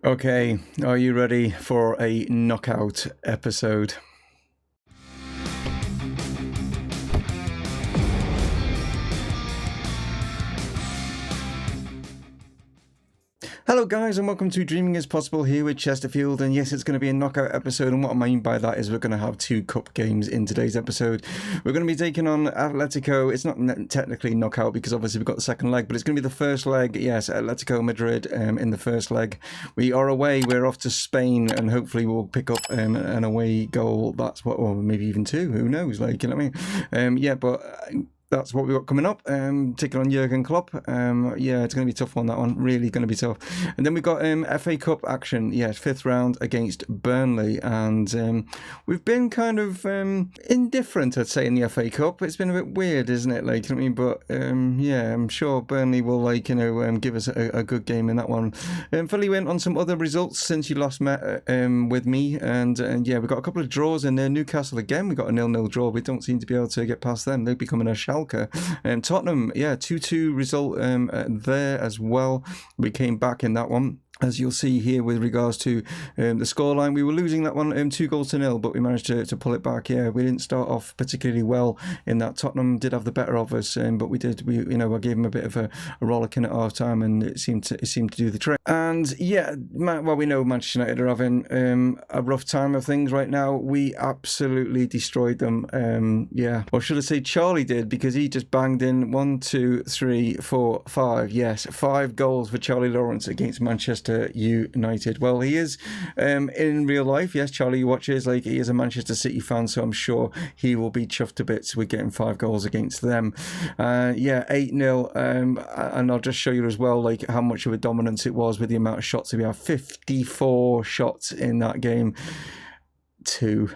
Okay, are you ready for a knockout episode? Hello guys and welcome to Dreaming is Possible here with Chesterfield, and yes, it's going to be a knockout episode, and what I mean by that is we're going to have two cup games in today's episode. We're going to be taking on Atletico. It's not technically knockout because obviously we've got the second leg, but it's going to be the first leg. Yes, Atletico Madrid in the first leg. We are away, we're off to Spain, and hopefully we'll pick up an away goal. That's what, or maybe even two, who knows, like, you know what I mean? That's what we've got coming up, taking on JURGEN Klopp. Yeah, it's going to be a tough one, that one. Really going to be tough. And then we've got FA Cup action. Yes, fifth round against Burnley. And we've been kind of indifferent, I'd say, in the FA Cup. It's been a bit weird, isn't it? Like, you know what I mean? But yeah, I'm sure Burnley will, like, you know, give us a good game in that one. Fully went on some other results since you last met with me. And yeah, we've got a couple of draws in there. Newcastle again, we got a 0-0 draw. We don't seem to be able to get past them. They're becoming a Schalke. Tottenham, yeah, 2-2 result there as well. We came back in that one. As you'll see here with regards to the scoreline, we were losing that one 2-0, but we managed to pull it back. Yeah, we didn't start off particularly well in that. Tottenham did have the better of us, but we gave them a bit of a rollicking at half time, and it seemed to do the trick. And yeah, well, we know Manchester United are having a rough time of things right now. We absolutely destroyed them. Yeah, or should I say Charlie did, because he just banged in 1, 2, 3, 4, 5. Yes, 5 goals for Charlie Lawrence against Manchester United. Well, he is in real life, yes, Charlie watches, like, he is a Manchester City fan, so I'm sure he will be chuffed to bits with getting 5 goals against them. Yeah, 8-0, and I'll just show you as well, like, how much of a dominance it was with the amount of shots. We have 54 shots in that game. 2.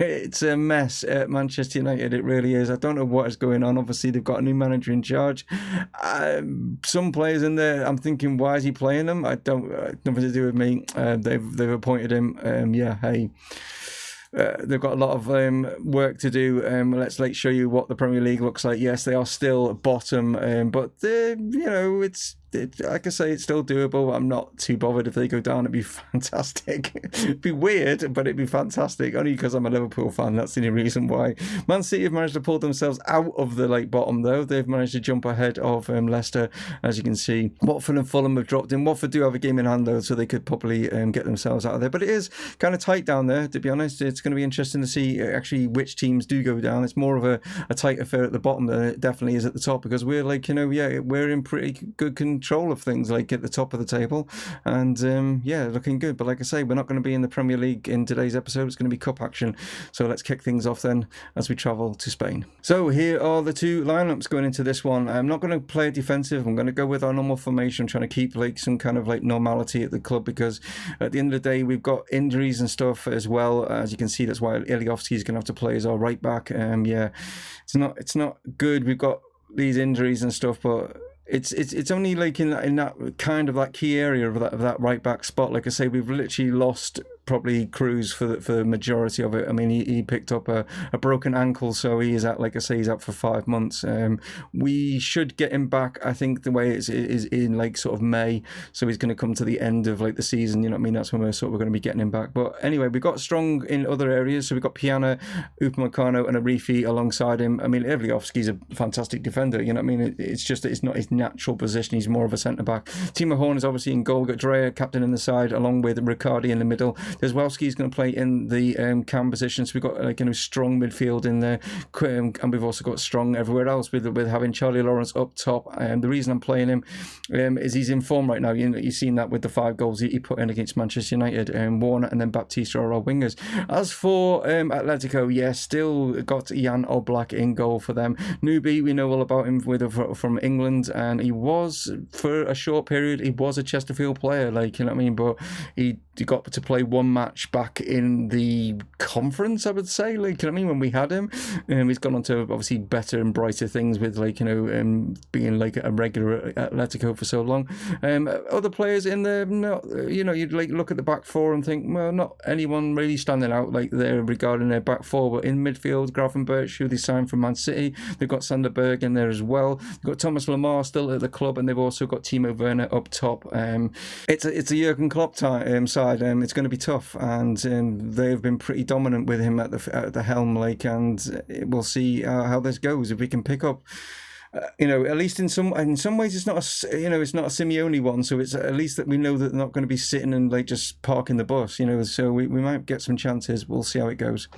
It's a mess at Manchester United, it really is. I don't know what is going on. Obviously, they've got a new manager in charge. Some players in there, I'm thinking, why is he playing them? Nothing to do with me. They've appointed him. Yeah, hey. They've got a lot of work to do. Let's show you what the Premier League looks like. Yes, they are still bottom, but it's like I say, it's still doable. I'm not too bothered if they go down. It'd be fantastic. It'd be weird, but it'd be fantastic. Only because I'm a Liverpool fan. That's the only reason why. Man City have managed to pull themselves out of the bottom, though. They've managed to jump ahead of Leicester, as you can see. Watford and Fulham have dropped in. Watford do have a game in hand, though, so they could probably get themselves out of there. But it is kind of tight down there, to be honest. It's going to be interesting to see actually which teams do go down. It's more of a tight affair at the bottom than it definitely is at the top, because we're we're in pretty good control of things, like at the top of the table, and yeah, looking good. But like I say, we're not going to be in the Premier League in today's episode. It's going to be cup action, so let's kick things off then as we travel to Spain. So here are the two lineups going into this one. I'm not going to play defensive. I'm going to go with our normal formation, trying to keep some kind of normality at the club, because at the end of the day we've got injuries and stuff as well. As you can see, that's why Iliofsky is going to have to play as our right back. Yeah, it's not good. We've got these injuries and stuff, but it's only in that kind of that key area of that right back spot. Like I say, we've literally lost probably Cruz for the majority of it. I mean, he picked up a broken ankle, so he is out. Like I say, he's out for 5 months. We should get him back. I think the way it is in sort of May, so he's going to come to the end of the season. You know what I mean? That's when we're going to be getting him back. But anyway, we've got strong in other areas. So we've got Piana, Upamecano, and Arifi alongside him. I mean, Iliofsky's a fantastic defender. You know what I mean? It's just that it's not his natural position. He's more of a centre back. Timo Horn is obviously in goal. We've got Dreyer, captain in the side, along with Riccardi in the middle. Deswelski's going to play in the cam position, so we've got strong midfield in there, and we've also got strong everywhere else with having Charlie Lawrence up top. The reason I'm playing him is he's in form right now. You've seen that with the 5 goals he put in against Manchester United. Warner and then Baptista are our wingers. As for Atletico, yes, still got Jan Oblak in goal for them. Newbie, we know all about him from England, and he was, for a short period, he was a Chesterfield player, you know what I mean, but he got to play 1 form match back in the conference, I would say. Like, I mean, when we had him, he's gone on to obviously better and brighter things with, like, being like a regular at Atletico for so long. Other players in there, no, you'd like look at the back four and think, well, not anyone really standing out like there regarding their back four, but in midfield, Gravenberch, who they signed from Man City, they've got Sander Berg in there as well. They've got Thomas Lemar still at the club, and they've also got Timo Werner up top. It's a Jurgen Klopp side. It's going to be tough, and they've been pretty dominant with him at the helm, like, and we'll see how this goes. If we can pick up, at least in some ways, it's not it's not a Simeone one, so it's at least that we know that they're not going to be sitting and like just parking the bus, so we might get some chances. We'll see how it goes.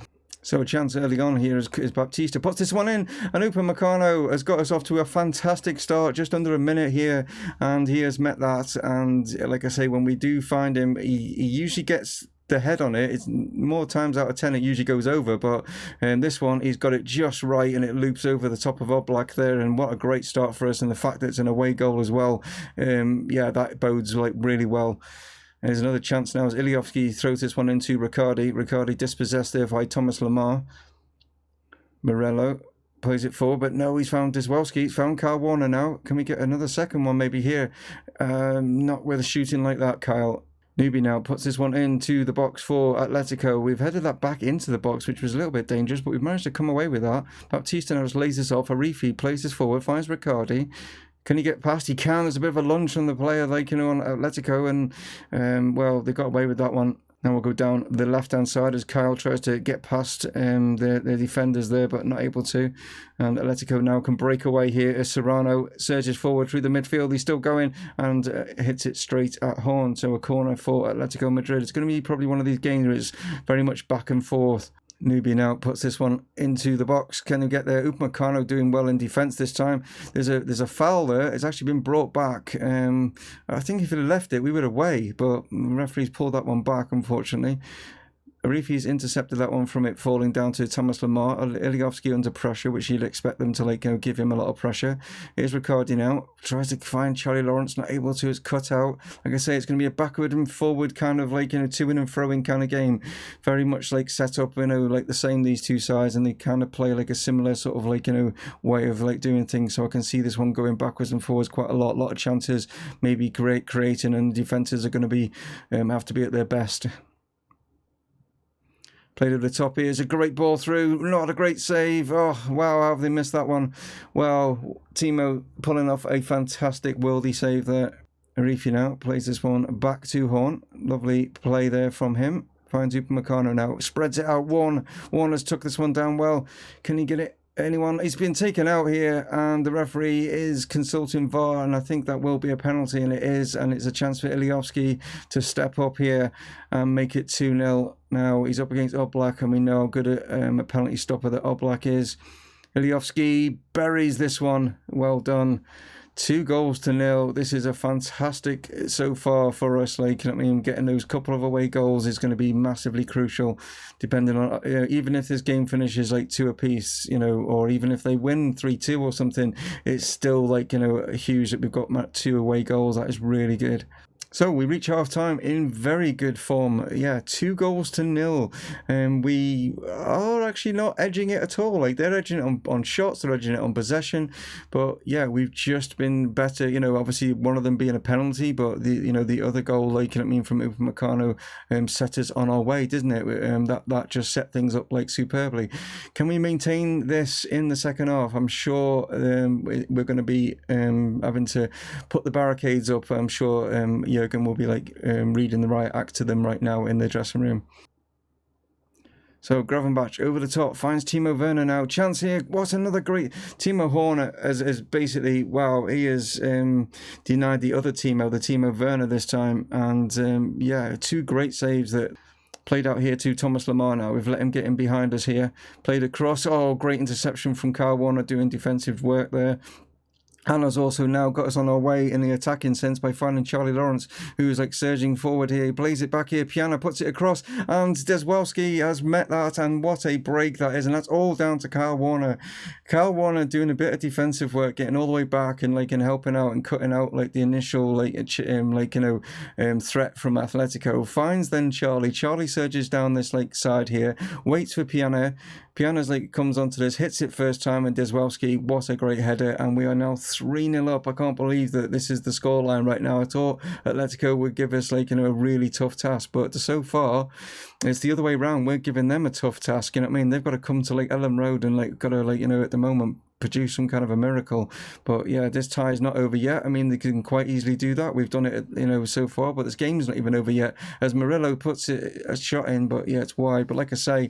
So a chance early on here is Baptista puts this one in, and Upamecano has got us off to a fantastic start, just under a minute here, and he has met that. And like I say, when we do find him, he usually gets the head on it. It's more times out of 10 it usually goes over, but this one he's got it just right, and it loops over the top of Oblak there. And what a great start for us, and the fact that it's an away goal as well, that bodes like really well. There's another chance now as Iliovsky throws this one into Riccardi. Riccardi dispossessed there by Thomas Lemar. Morello plays it forward, but no, he's found Diswelski. He's found Kyle Warner now. Can we get another second one maybe here? Not with a shooting like that, Kyle. Newby now puts this one into the box for Atletico. We've headed that back into the box, which was a little bit dangerous, but we've managed to come away with that. Baptista now just lays this off. Arifi plays this forward, finds Riccardi. Can he get past? He can. There's a bit of a lunge from the player, on Atletico, and they got away with that one. Now we'll go down the left-hand side as Kyle tries to get past the defenders there, but not able to. And Atletico now can break away here as Serrano surges forward through the midfield. He's still going and hits it straight at Horn. So a corner for Atletico Madrid. It's going to be probably one of these games where it's very much back and forth. Newby now puts this one into the box. Can he get there? Upamecano doing well in defence this time. There's a foul there. It's actually been brought back. I think if he'd have left it, we would have away, but the referee's pulled that one back, unfortunately. Arifi's intercepted that one from it falling down to Thomas Lemar. Iliovsky under pressure, which you'd expect them to give him a lot of pressure. Here's Riccardi now. Tries to find Charlie Lawrence, not able to. It's cut out. Like I say, it's going to be a backward and forward kind of to in and throwing kind of game. Very much set up, like the same, these two sides, and they kind of play like a similar sort of way of doing things. So I can see this one going backwards and forwards quite a lot of chances, maybe great creating, and defences are going to be have to be at their best. Played over the top here. It's a great ball through. Not a great save. Oh, wow. How have they missed that one? Well, Timo pulling off a fantastic worldy save there. Arifi now plays this one back to Horn. Lovely play there from him. Finds Upamecano now. Spreads it out. Warner's took this one down well. Can he get it? Anyone? He's been taken out here, and the referee is consulting VAR, and I think that will be a penalty, and it is, and it's a chance for Iliovsky to step up here and make it 2-0. Now he's up against Oblak, and we know how good a penalty stopper that Oblak is. Iliovsky buries this one. Well done. 2-0. This is a fantastic so far for us. Getting those couple of away goals is going to be massively crucial, depending on even if this game finishes 2 apiece, or even if they win 3-2 or something, it's still huge that we've got 2 away goals. That is really good. So we reach half-time in very good form. Yeah, 2-0. And we are actually not edging it at all. They're edging it on shots, they're edging it on possession. But yeah, we've just been better. Obviously one of them being a penalty, but the other goal, from Upamecano set us on our way, didn't it? That just set things up superbly. Can we maintain this in the second half? I'm sure we're going to be having to put the barricades up. I'm sure Jurgen will be reading the right act to them right now in the dressing room. So Gravenberch over the top finds Timo Werner now. Chance here. What another great Timo Horner has basically, wow, he has denied the other Timo, the Timo Werner this time. And 2 great saves that played out here to Thomas Lemar now. We've let him get in behind us here. Played across. Oh, great interception from Kyle Warner doing defensive work there. Hannah's also now got us on our way in the attacking sense by finding Charlie Lawrence, who's like surging forward here. He plays it back here. Piana puts it across, and Deswelski has met that, and what a break that is. And that's all down to Kyle Warner. Kyle Warner doing a bit of defensive work, getting all the way back and like and helping out and cutting out like the initial threat from Atletico. Finds then Charlie. Charlie surges down this like side here, waits for Piana. Piana's like comes onto this, hits it first time, and Deswelski, what a great header, and we are now 3-0 up. I can't believe that this is the scoreline right now. I thought Atletico would give us like a really tough task, but so far it's the other way around. We're giving them a tough task. You know what I mean? They've got to come to like Ellen Road and like got to at the moment produce some kind of a miracle. But yeah, this tie is not over yet. I mean, they can quite easily do that. We've done it so far, but this game's not even over yet as Murillo puts it a shot in, but yeah, it's wide. But like I say,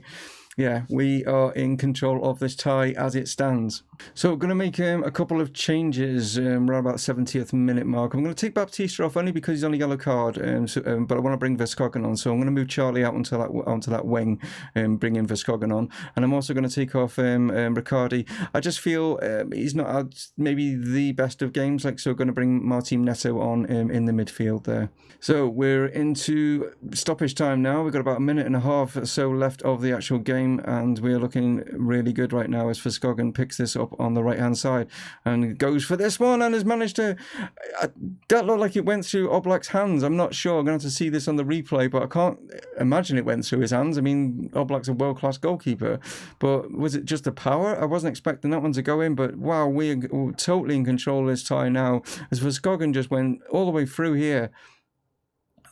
yeah, we are in control of this tie as it stands. So we're going to make a couple of changes around about 70th minute mark. I'm going to take Baptista off only because he's on a yellow card, but I want to bring Verskogen on. So I'm going to move Charlie out onto that wing and bring in Verskogen on. And I'm also going to take off Riccardi. I just feel he's not had maybe the best of games, so we're going to bring Martin Neto on in the midfield there. So we're into stoppage time now. We've got about a minute and a half or so left of the actual game, and we're looking really good right now as Verskogen picks this up on the right hand side and goes for this one and has managed to that looked like it went through Oblak's hands. I'm not sure, I'm going to have to see this on the replay, but I can't imagine it went through his hands. I mean, Oblak's a world-class goalkeeper, but was it just the power? I wasn't expecting that one to go in, but wow, we're totally in control of this tie now as Verskogen just went all the way through here.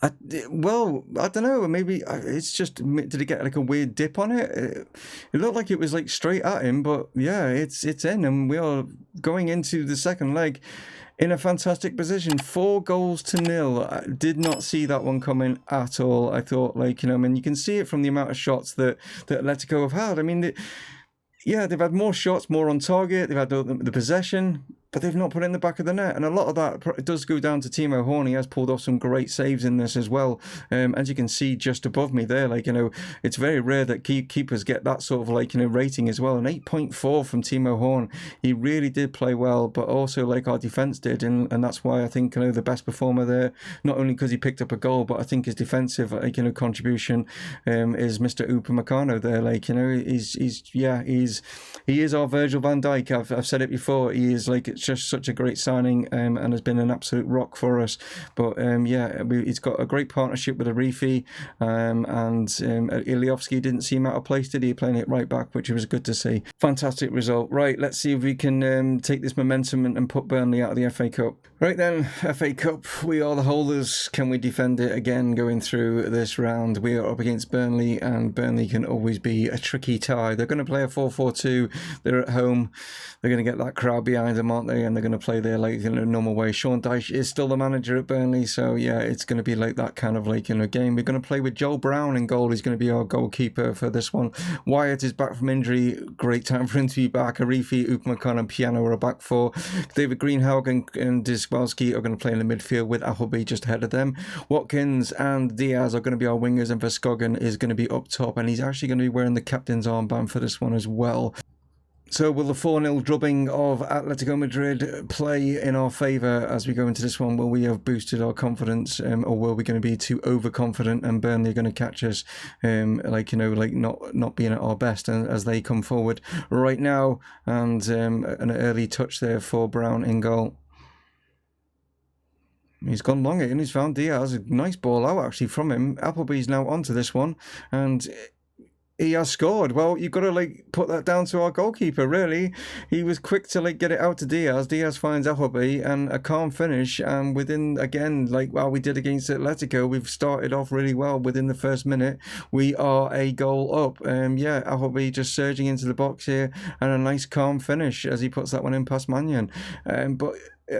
I don't know. Maybe it's just, did it get like a weird dip on it? It looked like it was like straight at him, but yeah, it's in, and we are going into the second leg in a fantastic position. 4-0. I did not see that one coming at all. I thought I mean, you can see it from the amount of shots that Atletico have had. I mean, they've had more shots, more on target. They've had the possession, but they've not put it in the back of the net. And a lot of that does go down to Timo Horn. He has pulled off some great saves in this as well. As you can see just above me there, it's very rare that keepers get that sort of rating as well. An 8.4 from Timo Horn. He really did play well, but also our defence did. And that's why I think the best performer there, not only because he picked up a goal, but I think his defensive contribution is Mr. Upamecano there. He is our Virgil van Dijk. I've said it before. He is it's just such a great signing and has been an absolute rock for us. But he's got a great partnership with Arifi, and Iliovsky didn't seem out of place, did he? Playing it right back, which was good to see. Fantastic result. Right, let's see if we can take this momentum and put Burnley out of the FA Cup. Right then, FA Cup, we are the holders. Can we defend it again going through this round? We are up against Burnley, and Burnley can always be a tricky tie. They're going to play a 4-4-2. They're at home. They're going to get that crowd behind them, aren't they? And they're going to play their in a normal way. Sean Dyche is still the manager at Burnley, so yeah, it's going to be that kind of game. We're going to play with Joel Brown in goal. He's going to be our goalkeeper for this one. Wyatt is back from injury. Great time for him to be back. Arifi, Upamecano and Piano are back for. David Greenhalgh and Deswelski are going to play in the midfield with Appleby just ahead of them. Watkins and Diaz are going to be our wingers, and Verskogen is going to be up top, and he's actually going to be wearing the captain's armband for this one as well. So will the 4-0 drubbing of Atletico Madrid play in our favour as we go into this one? Will we have boosted our confidence, or will we going to be too overconfident and Burnley are going to catch us, not being at our best as they come forward right now? And an early touch there for Brown in goal. He's gone long and he's found Diaz. A nice ball out actually from him. Appleby's now onto this one, and he has scored. Well, you've got to put that down to our goalkeeper, really. He was quick to get it out to Diaz. Diaz finds Appleby and a calm finish. And within, again, we did against Atletico, we've started off really well. Within the first minute, we are a goal up. Appleby just surging into the box here, and a nice calm finish as he puts that one in past Mannion. But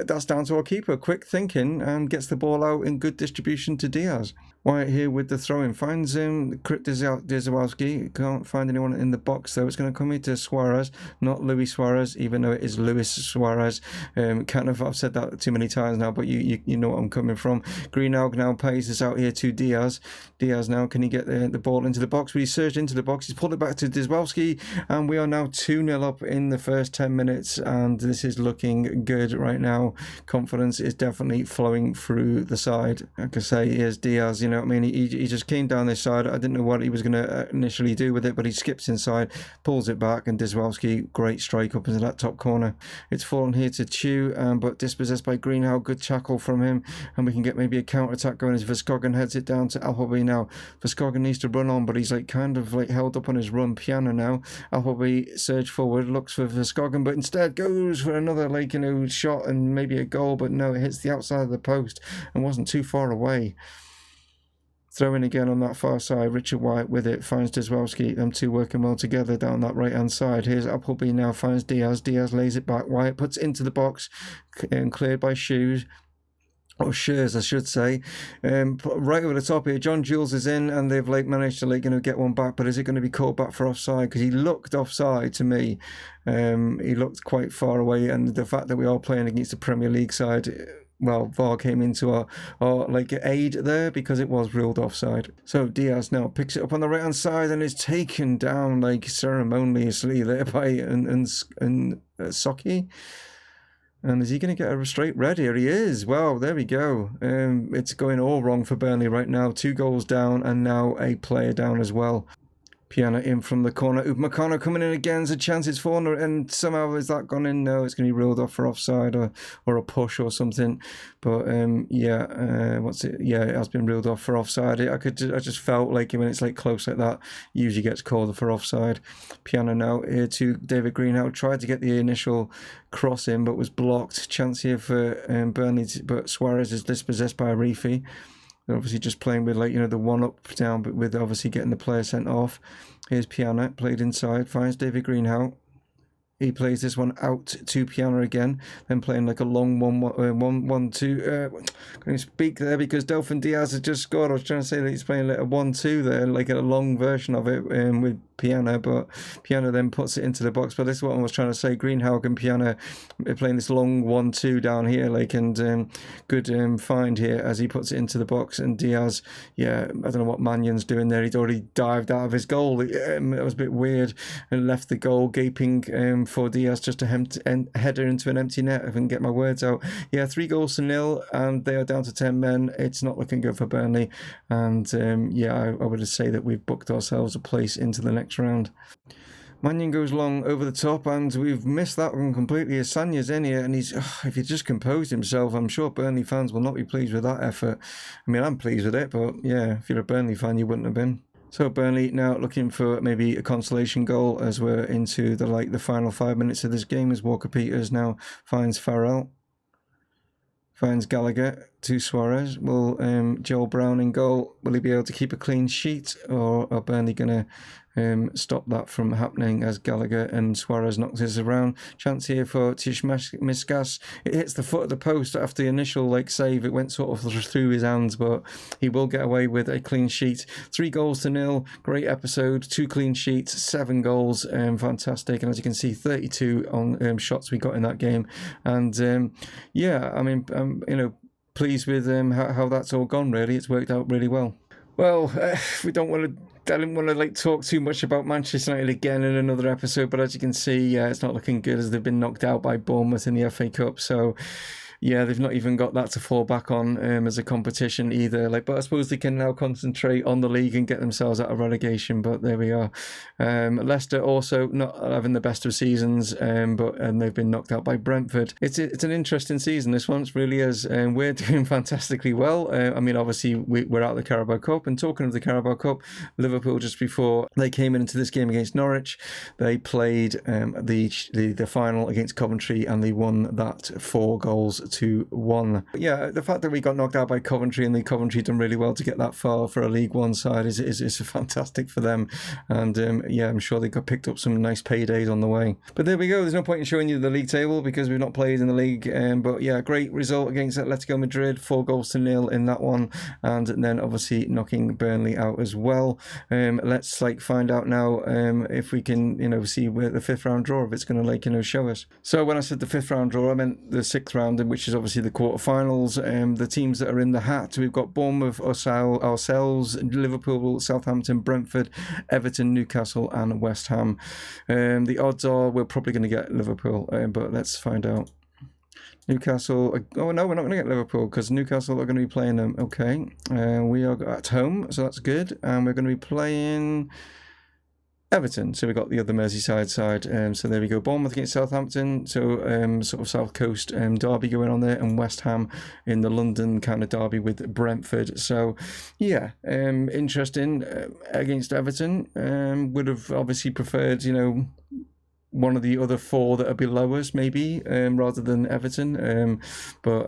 that's down to our keeper. Quick thinking and gets the ball out in good distribution to Diaz. Wyatt here with the throw-in. Finds Dziewalski. Can't find anyone in the box, though. It's going to come into Suarez, not Luis Suarez, even though it is Luis Suarez. I've said that too many times now, but you know what I'm coming from. Greenhalgh now plays this out here to Diaz. Diaz now, can he get the ball into the box? But he surged into the box. He's pulled it back to Dziewalski, and we are now 2-0 up in the first 10 minutes, and this is looking good right now. Confidence is definitely flowing through the side. Like I say, here's Diaz, you know what I mean? He just came down this side. I didn't know what he was going to initially do with it, but he skips inside, pulls it back, and Dziewalski, great strike up into that top corner. It's fallen here to Chew, but dispossessed by Greenhalgh. Good tackle from him, and we can get maybe a counter-attack going as Verskogen heads it down to Appleby now. Verskogen needs to run on, but he's kind of held up on his run. Piano now. Appleby surge forward, looks for Verskogen, but instead goes for another shot and maybe a goal, but no, it hits the outside of the post and wasn't too far away. Throw in again on that far side. Richard White with it, finds Dziewalski. Them two working well together down that right-hand side. Here's Appleby now, finds Diaz. Diaz lays it back. White puts it into the box and cleared by Shoes. Or Shears, I should say. Right over the top here, John Jules is in, and they've managed to get one back, but is it going to be called back for offside? Because he looked offside to me. He looked quite far away, and the fact that we are playing against the Premier League side, well, VAR came into our aid there because it was ruled offside. So Diaz now picks it up on the right hand side and is taken down ceremoniously there by Socky. And is he going to get a straight red here? He is. Wow, there we go. It's going all wrong for Burnley right now. 2 goals down and now a player down as well. Piano in from the corner. Upamecano coming in again. There's a chance it's fallen, and somehow has that gone in? No, it's going to be ruled off for offside or a push or something. But what's it? Yeah, it has been ruled off for offside. I just felt like when it's close like that, usually gets called for offside. Piano now here to David Greenhalgh. Tried to get the initial cross in, but was blocked. Chance here for Burnley, but Suarez is dispossessed by Arifi. They're obviously just playing with the one up down, but with obviously getting the player sent off. Here's Piano, played inside, finds David Greenhalgh. He plays this one out to Piano again, then playing a long 1-1-2. Can you speak there because Delphin Diaz has just scored? I was trying to say that he's playing a 1-2 there, a long version of it with Piano, but Piano then puts it into the box. But this is what I was trying to say. Greenhalgh and Piano are playing this long 1-2 down here, and good find here as he puts it into the box. And Diaz, I don't know what Mannion's doing there. He'd already dived out of his goal. It was a bit weird and left the goal gaping for Diaz just to header into an empty net. If I can get my words out. 3 goals to 0, and they are down to 10 men. It's not looking good for Burnley, and I would say that we've booked ourselves a place into the next round. Mannion goes long over the top, and we've missed that one completely. Asanya's in here, and if he just composed himself, I'm sure Burnley fans will not be pleased with that effort. I mean, I'm pleased with it, but if you're a Burnley fan, you wouldn't have been. So Burnley now looking for maybe a consolation goal as we're into the final 5 minutes of this game, as Walker Peters now finds Farrell. Finds Gallagher to Suarez. Will Joel Brown in goal? Will he be able to keep a clean sheet, or are Burnley going to stop that from happening as Gallagher and Suarez knocks this around? Chance here for Tishmiskas. It hits the foot of the post after the initial save. It went sort of through his hands, but he will get away with a clean sheet. 3 goals to 0. Great episode. 2 clean sheets, 7 goals. Fantastic. And as you can see, 32 on shots we got in that game. And I mean, pleased with how that's all gone. Really, it's worked out really well. Well, I didn't want to talk too much about Manchester United again in another episode, but as you can see, it's not looking good as they've been knocked out by Bournemouth in the FA Cup. So they've not even got that to fall back on as a competition either. But I suppose they can now concentrate on the league and get themselves out of relegation. But there we are. Leicester also not having the best of seasons, and they've been knocked out by Brentford. It's an interesting season. This one really is. We're doing fantastically well. I mean, obviously we're out of the Carabao Cup. And talking of the Carabao Cup, Liverpool just before they came into this game against Norwich, they played the final against Coventry, and they won that 4 goals 2-1. Yeah, the fact that we got knocked out by Coventry, and Coventry done really well to get that far for a League One side is fantastic for them. And yeah, I'm sure they got picked up some nice paydays on the way. But there we go. There's no point in showing you the league table because we've not played in the league. But yeah, great result against Atletico Madrid, 4-0 in that one, and then obviously knocking Burnley out as well. Let's find out now if we can see where the 5th round draw, if it's going to show us. So when I said the 5th round draw, I meant the 6th round, which is obviously the quarterfinals. The teams that are in the hat, we've got Bournemouth, ourselves, Liverpool, Southampton, Brentford, Everton, Newcastle, and West Ham. The odds are we're probably going to get Liverpool, but let's find out. Newcastle, oh no, we're not going to get Liverpool because Newcastle are going to be playing them. Okay, we are at home, so that's good, and we're going to be playing Everton, so we got the other Merseyside side. So there we go. Bournemouth against Southampton, so sort of South Coast derby going on there, and West Ham in the London kind of derby with Brentford. So yeah, interesting against Everton. Would have obviously preferred, one of the other 4 that are below us, maybe, rather than Everton. But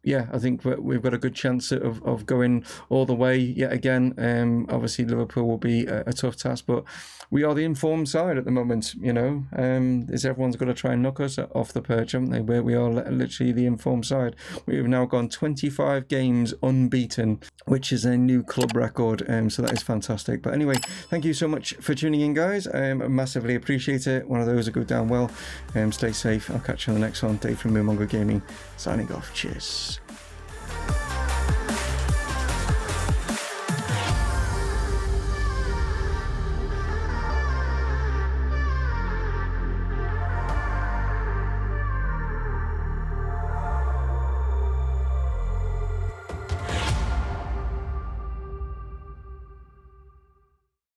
yeah, I think we've got a good chance of going all the way yet again. Obviously, Liverpool will be a tough task, but we are the informed side at the moment, Is everyone's got to try and knock us off the perch, haven't they? We are literally the informed side. We've now gone 25 games unbeaten, which is a new club record, so that is fantastic. But anyway, thank you so much for tuning in, guys. I massively appreciate it. One of those will go down well. Stay safe. I'll catch you on the next one. Dave from Mumongu Gaming, signing off. Cheers.